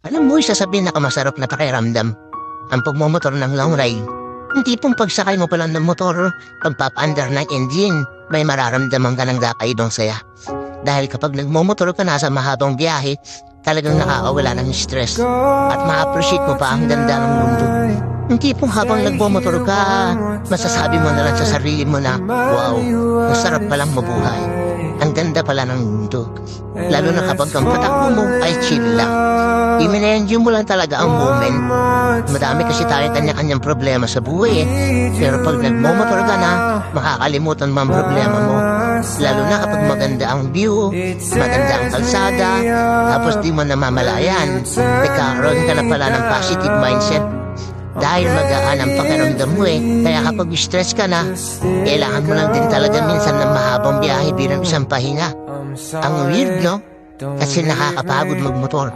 Alam mo, isa sa pinakamasarap na pakiramdam ang pagmumotor ng long ride. Yung tipong pagsakay mo pa lang ng motor, pagpapaandar ng engine, may mararamdaman ka ng kakaibang saya. Dahil kapag nagmumotor ka na sa mahabang biyahe, talagang nakakawala ng stress at ma-appreciate mo pa ang ganda ng mundo. Yung tipong habang nagmumotor ka, masasabi mo na lang sa sarili mo na, wow, ang sarap palang mabuhay. Ang ganda pala ng mundo. Lalo na kapag ang patakbo mo ay chill lang. I-enjoy mo lang talaga ang moment. Madami kasi tayong kanya-kanyang problema sa buhay eh. Pero pag nagmumotor ka na, makakalimutan mo ang problema mo. Lalo na kapag maganda ang view, maganda ang kalsada, tapos di mo namamalayan, nagkakaroon ka na pala ng positive mindset. Dahil magaan ang pakiramdam mo eh. Kaya kapag stress ka na, kailangan mo lang din talaga minsan ng mahabang biyahe bilang isang pahinga. Ang weird, no? Kasi nakakapagod magmotor.